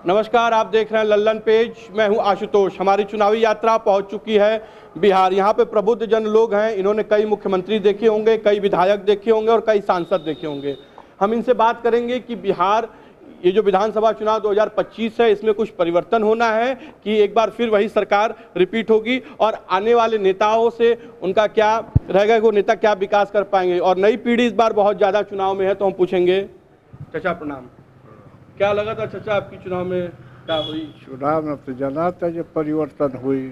नमस्कार, आप देख रहे हैं लल्लन पेज। मैं हूं आशुतोष। हमारी चुनावी यात्रा पहुंच चुकी है बिहार। यहां पे प्रबुद्ध जन लोग हैं। इन्होंने कई मुख्यमंत्री देखे होंगे, कई विधायक देखे होंगे और कई सांसद देखे होंगे। हम इनसे बात करेंगे कि बिहार ये जो विधानसभा चुनाव 2025 है, इसमें कुछ परिवर्तन होना है कि एक बार फिर वही सरकार रिपीट होगी, और आने वाले नेताओं से उनका क्या रहेगा, वो नेता क्या विकास कर पाएंगे। और नई पीढ़ी इस बार बहुत ज़्यादा चुनाव में है, तो हम पूछेंगे। चाचा प्रणाम। क्या लगा था चाचा आपकी चुनाव में क्या हुई? चुनाव में तो जना था जो परिवर्तन हुई।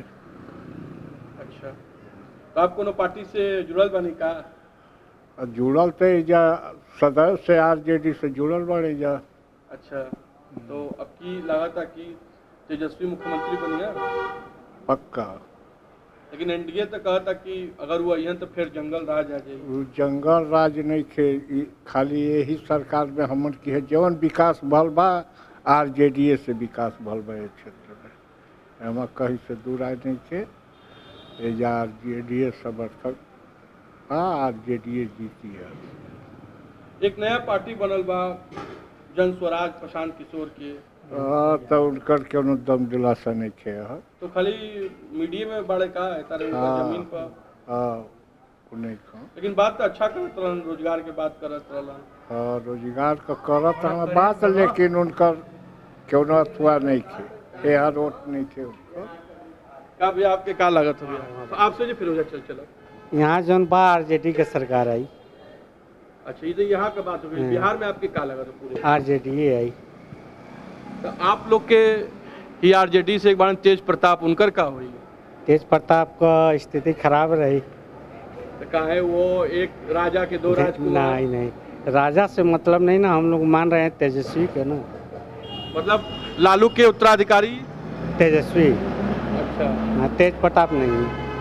अच्छा, तो आप कोनो पार्टी से जुड़ल बनी का? जुड़ल थे जा सदैव से आरजेडी से जुड़ल बने जा। अच्छा, तो अब की लगा था कि तेजस्वी मुख्यमंत्री बनिया? पक्का। लेकिन एनडीए तो कहा था कि अगर वो अहन तो फिर जंगल राज आ जाएगी। वो जंगल राज नहीं थे, खाली यही सरकार में हमन की है जवन विकास भल बा आरजेडी से विकास भल बा क्षेत्र में। हमें कहीं से दूर आए नहीं थे। ये आरजेडी समर्थक हाँ आरजेडी जीती है। एक नया पार्टी बनल बा जन स्वराज प्रशांत किशोर के, तो उनकर क्यों दम दिलासा नहीं थे। तो खाली मीडिया में बड़े का है तारे जमीन पर। नहीं कहो, लेकिन बात तो अच्छा करत रहन, रोजगार के बात करत रहन। हाँ रोजगार का करत हमें बात, लेकिन उनकर क्यों न अथवा नहीं थे, यहाँ वोट नहीं थे उनको। क्या भैया आपके क्या लागत हो भैया? तो आपसे जो फिर हो जाए चलो यहाँ जौन बा आरजेडी के सरकार आई। अच्छा, ये तो यहाँ का बात हो गई। बिहार में आपके क्या लगा था पूरे? आरजेडी आई। तो आप लोग के ही आरजेडी से एक बार तेज प्रताप उनकर का हुई? तेज प्रताप का स्थिति खराब रही। तो कहा है वो एक राजा के दो राजकुमार। नहीं, राजा से मतलब नहीं ना, हम लोग मान रहे हैं तेजस्वी के ना। मतलब लालू के उत्तराधिकारी तेजस्वी। अच्छा, हाँ, तेज प्रताप नहीं।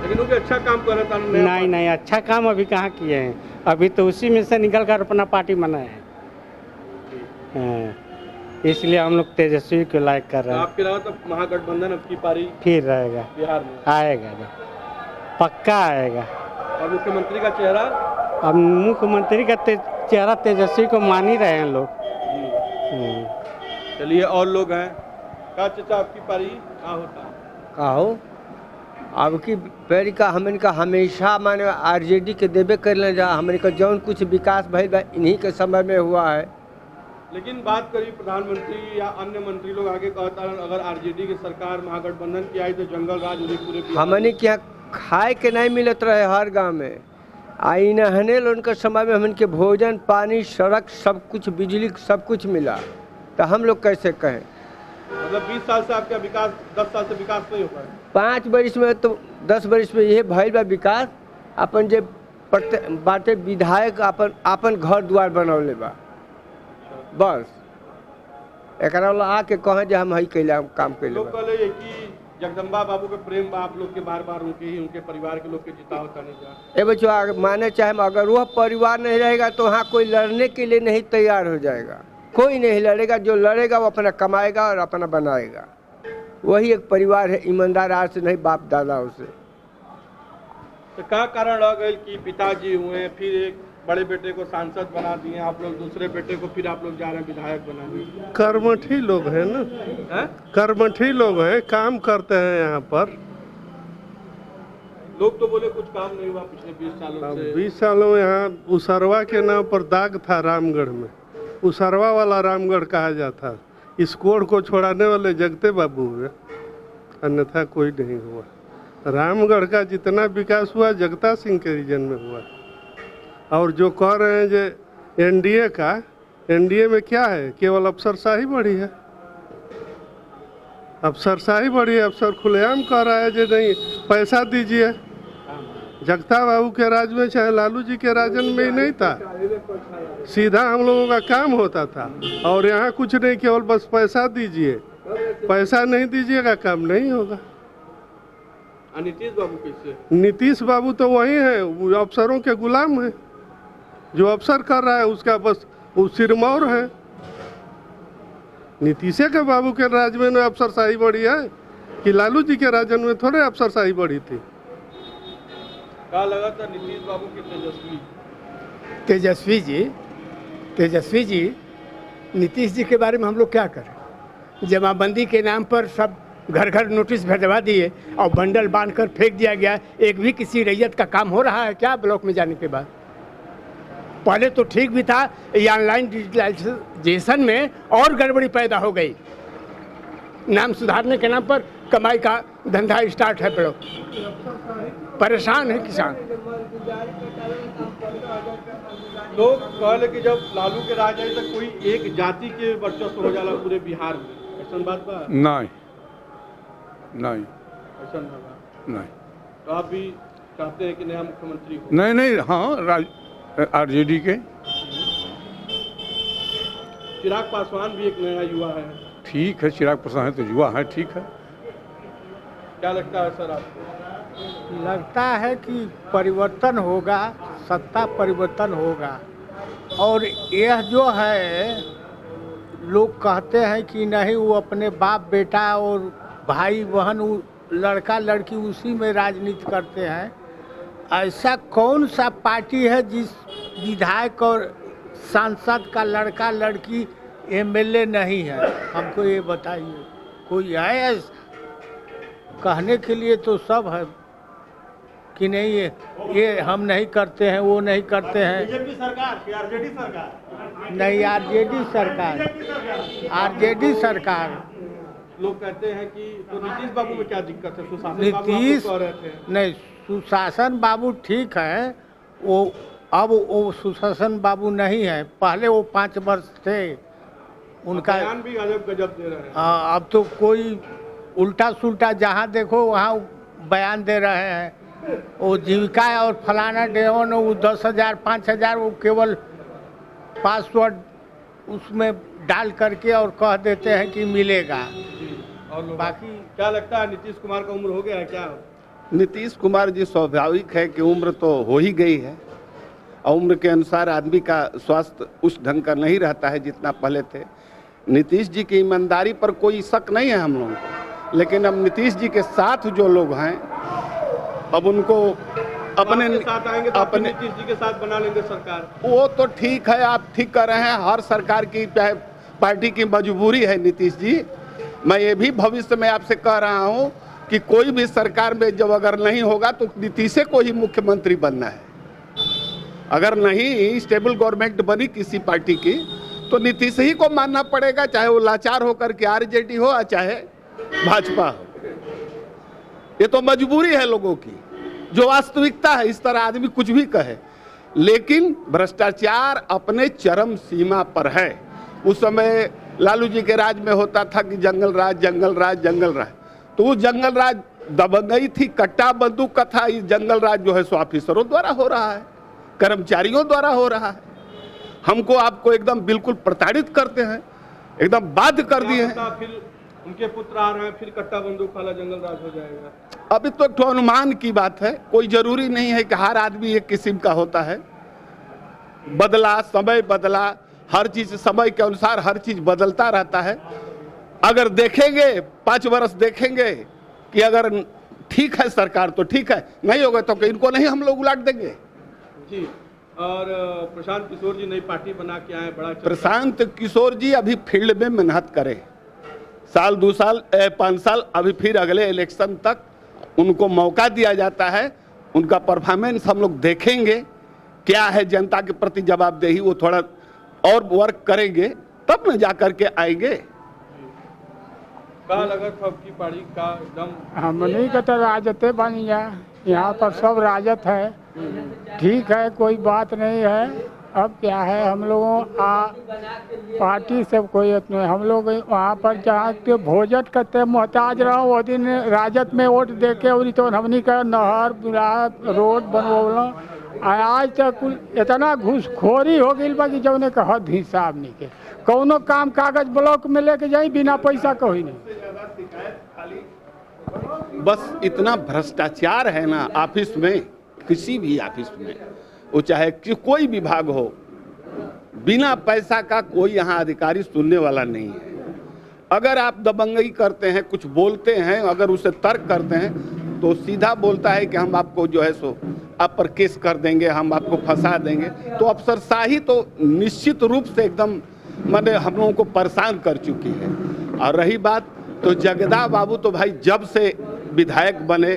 लेकिन वो भी अच्छा काम कर रहा था। नहीं, अच्छा काम अभी कहाँ किए हैं। अभी तो उसी में से निकल कर अपना पार्टी बनाए हैं। हाँ, इसलिए हम लोग तेजस्वी को लाइक कर रहे हैं। आपके अलावा तो महागठबंधन अब की पारी फिर रहेगा बिहार में? आएगा, पक्का आएगा। और मुख्यमंत्री का चेहरा? अब मुख्यमंत्री का चेहरा तेजस्वी को मान ही रहे हैं लोग। चलिए, और लोग हैं का चाचा आपकी पारी क्या होता? कहो अब की पेड़ का हमन का हमेशा माने आरजेडी के देवे कर ले जा। हमन का जौन कुछ विकास भइल बा इन्हीं के समय में हुआ है। लेकिन बात करी प्रधानमंत्री या अन्य मंत्री लोग आगे कहता है अगर आरजेडी की सरकार महागठबंधन की आई तो जंगल राज होगी पूरे बिहार में। हमन के यहाँ खाए के नहीं मिलत रहे हर गांव में। आई नहने उनका समय में हमन के भोजन पानी सड़क सब कुछ बिजली सब कुछ मिला, तो हम लोग कैसे कहें? मतलब 20 साल से आपका विकास, 10 साल से विकास नहीं हो पाया। 5 वर्ष में तो 10 वर्ष में यह भइल बा विकास। अपन जे बाटे विधायक अपन घर द्वार बनौले बा, बस एकरा वाला आके कहे जे हम हई कैला काम कैले। लोग कहले कि जगदम्बा बाबू के प्रेम बा आप लोग के, बार बार उनके परिवार के लोग के जिता होता नहीं जा। ए बच्चों माने चाहे अगर वह परिवार नहीं रहेगा तो वहाँ कोई लड़ने के लिए नहीं तैयार हो जाएगा। कोई नहीं लड़ेगा, जो लड़ेगा वो अपना कमाएगा और अपना बनाएगा। वही एक परिवार है, ईमानदार आज से नहीं बाप दादा उसे। तो क्या कारण रह गए कि पिताजी हुए फिर एक बड़े बेटे को सांसद बना दिए आप लोग, दूसरे बेटे को फिर आप लोग जा रहे हैं विधायक बनाने? कर्मठी लोग हैं ना, कर्मठी लोग हैं, काम करते हैं यहाँ पर। लोग तो बोले कुछ काम नहीं हुआ पिछले 20 सालों से। 20 सालों में यहाँ उसरवा के नाम पर दाग था रामगढ़ में। उसरवा वाला रामगढ़ कहा जाता। इस कोड को छोड़ाने वाले जगते बाबू हुए, अन्यथा कोई नहीं हुआ। रामगढ़ का जितना विकास हुआ जगता सिंह के रीजन में हुआ। और जो कह रहे हैं जो एनडीए का, एनडीए में क्या है? केवल अफसरशाही बढ़ी है। अफसरशाही बढ़ी है। अफसर खुलेआम कह रहा है जो नहीं पैसा दीजिए। जगता बाबू के राज में चाहे लालू जी के राजन में ही नहीं था। सीधा हम लोगों का काम होता था। और यहाँ कुछ नहीं, केवल बस पैसा दीजिए। पैसा नहीं दीजिएगा काम नहीं होगा। नीतीश बाबू कैसे? नीतीश बाबू तो वही है, वो अफसरों के गुलाम है। जो अफसर कर रहा है उसका बस वो सिरमौर है। नीतीश के बाबू के राज में अफसरशाही बढ़ी है कि लालू जी के राजन में थोड़े अफसरशाही बढ़ी थी। क्या लगा था नीतीश बाबू की तेजस्वी जी नीतीश जी के बारे में हम लोग क्या करें? जमाबंदी के नाम पर सब घर घर नोटिस भिजवा दिए और बंडल बांध कर फेंक दिया गया। एक भी किसी रैयत का काम हो रहा है क्या ब्लॉक में जाने के बाद? पहले तो ठीक भी था, ये ऑनलाइन डिजिटलाइजेशन में और गड़बड़ी पैदा हो गई। नाम सुधारने के नाम पर कमाई का धंधा स्टार्ट है ब्लॉक। परेशान है किसान। लोग कहले कि जब लालू के राज आई तो कोई एक जाति के वर्चस्व हो जाला पूरे बिहार में, ऐसा बात बा? नहीं नहीं ऐसा ना बा। नहीं तो आप भी चाहते हैं कि नया मुख्यमंत्री हो? नहीं नहीं, हाँ, आरजेडी के। चिराग पासवान भी एक नया युवा है। ठीक है, चिराग पासवान है तो युवा है, ठीक है। क्या लगता है सर आपको? लगता है कि परिवर्तन होगा, सत्ता परिवर्तन होगा। और यह जो है, लोग कहते हैं कि नहीं वो अपने बाप बेटा और भाई बहन लड़का लड़की उसी में राजनीति करते हैं। ऐसा कौन सा पार्टी है जिस विधायक और सांसद का लड़का लड़की एमएलए नहीं है? हमको ये बताइए, कोई है ऐसा? कहने के लिए तो सब है कि नहीं ये हम नहीं करते हैं, वो नहीं करते हैं। बीजेपी सरकार कि आरजेडी सरकार? नहीं, आरजेडी सरकार, आरजेडी सरकार। लोग कहते हैं कि तो नीतीश बाबू में क्या दिक्कत है? सुशासन बाबू आपको नीतीश कह रहे थे। नहीं, सुशासन बाबू ठीक है, वो अब वो सुशासन बाबू नहीं है। पहले वो 5 वर्ष थे उनका। बयान भी गजब गजब दे रहे हैं। हाँ, अब तो कोई उल्टा सुल्टा जहाँ देखो वहाँ बयान दे रहे हैं। वो जीविका और फलाना डेवन वो 10,000 5,000 वो केवल पासवर्ड उसमें डाल करके और कह देते हैं कि मिलेगा। और बाकी क्या लगता है नीतीश कुमार का उम्र हो गया है क्या? नीतीश कुमार जी, स्वाभाविक है कि उम्र तो हो ही गई है और उम्र के अनुसार आदमी का स्वास्थ्य उस ढंग का नहीं रहता है जितना पहले थे। नीतीश जी की ईमानदारी पर कोई शक नहीं है हम लोगों को, लेकिन अब नीतीश जी के साथ जो लोग हैं अब उनको अपने साथ आएंगे तो अपने नीतीश जी के साथ बना लेंगे सरकार। वो तो ठीक है, आप ठीक कर रहे हैं। हर सरकार की पार्टी की मजबूरी है नीतीश जी। मैं ये भी भविष्य में आपसे कह रहा हूँ कि कोई भी सरकार में जब अगर नहीं होगा तो नीतीश को ही मुख्यमंत्री बनना है। अगर नहीं स्टेबल गवर्नमेंट बनी किसी पार्टी की तो नीतीश ही को मानना पड़ेगा, चाहे वो लाचार होकर के आरजेडी हो या चाहे भाजपा हो। ये तो मजबूरी है लोगों की, जो वास्तविकता है। इस तरह आदमी कुछ भी कहे, लेकिन भ्रष्टाचार अपने चरम सीमा पर है। उस समय लालू जी के राज में होता था कि जंगल राज जंगल राज जंगल राज, तो वो जंगल राज दबंगई थी, कट्टा बंदूक का था। इस जंगल राज जो है सो ऑफिसरों द्वारा हो रहा है, कर्मचारियों द्वारा हो रहा है। हमको आपको एकदम बिल्कुल प्रताड़ित करते हैं, एकदम बाध्य कर दिए हैं। फिर उनके पुत्र आ रहे हैं, फिर कट्टा बंदूक वाला जंगल राज हो जाएगा। अभी तो एक अनुमान की बात है, कोई जरूरी नहीं है कि हर आदमी एक किस्म का होता है। बदला, समय बदला, हर चीज समय के अनुसार हर चीज बदलता रहता है। अगर देखेंगे 5 वर्ष देखेंगे कि अगर ठीक है सरकार तो ठीक है, नहीं होगा तो इनको नहीं हम लोग उलट देंगे जी। और प्रशांत किशोर जी नई पार्टी बना के आए, बड़ा प्रशांत किशोर जी अभी फील्ड में मेहनत करें, साल 2 साल 5 साल, अभी फिर अगले इलेक्शन तक उनको मौका दिया जाता है। उनका परफॉर्मेंस हम लोग देखेंगे, क्या है जनता के प्रति जवाबदेही, वो थोड़ा और वर्क करेंगे तब न जा कर के आएंगे। का लगत की पार्टी का एकदम हमने का तो राजते बन गया, यहाँ पर सब राजत है। ठीक है, कोई बात नहीं है। अब क्या है, हम लोगों पार्टी से कोई नहीं, हम लोग वहाँ पर जहाँ के भोजन करते मोहताज रहा वो दिन राजत में वोट दे के और तो हमनी का नहर रोड बनवल। आज तक कुल इतना घूसखोरी हो गई बा कि जौने का हद हिसाब नहीं के। कौनो काम कागज ब्लॉक में लेके जाई बिना पैसा कोई नहीं। बस इतना भ्रष्टाचार है ना ऑफिस में, किसी भी ऑफिस में, वो चाहे कि कोई विभाग हो, बिना पैसा का कोई यहाँ अधिकारी सुनने वाला नहीं है। अगर आप दबंगई करते हैं, कुछ बोलते हैं, अगर उसे तर्क करते हैं तो सीधा बोलता है कि हम आपको जो है सो आप पर केस कर देंगे, हम आपको फंसा देंगे। तो अफसरशाही तो निश्चित रूप से एकदम माने हम लोगों को परेशान कर चुकी है। और रही बात तो जगदा बाबू तो भाई जब से विधायक बने,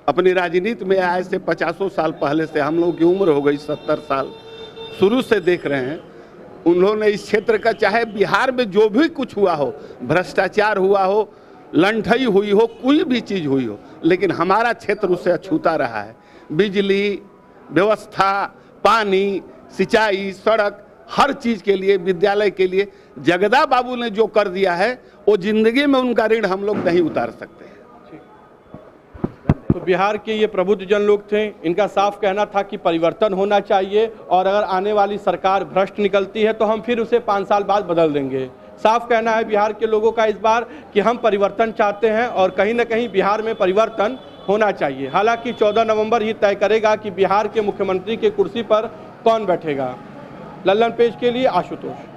अपनी राजनीति में आए से 50 साल पहले से, हम लोगों की उम्र हो गई 70 साल, शुरू से देख रहे हैं उन्होंने इस क्षेत्र का, चाहे बिहार में जो भी कुछ हुआ हो, भ्रष्टाचार हुआ हो, लंठई हुई हो, कोई भी चीज़ हुई हो, लेकिन हमारा क्षेत्र उससे अछूता रहा है। बिजली व्यवस्था, पानी, सिंचाई, सड़क, हर चीज़ के लिए, विद्यालय के लिए जगदा बाबू ने जो कर दिया है वो जिंदगी में उनका ऋण हम लोग नहीं उतार सकते हैं। तो बिहार के ये प्रबुद्ध जन लोग थे, इनका साफ कहना था कि परिवर्तन होना चाहिए और अगर आने वाली सरकार भ्रष्ट निकलती है तो हम फिर उसे 5 साल बाद बदल देंगे। साफ कहना है बिहार के लोगों का इस बार कि हम परिवर्तन चाहते हैं और कहीं ना कहीं बिहार में परिवर्तन होना चाहिए। हालांकि 14 नवंबर ही तय करेगा कि बिहार के मुख्यमंत्री के कुर्सी पर कौन बैठेगा। लल्लन पेज के लिए आशुतोष।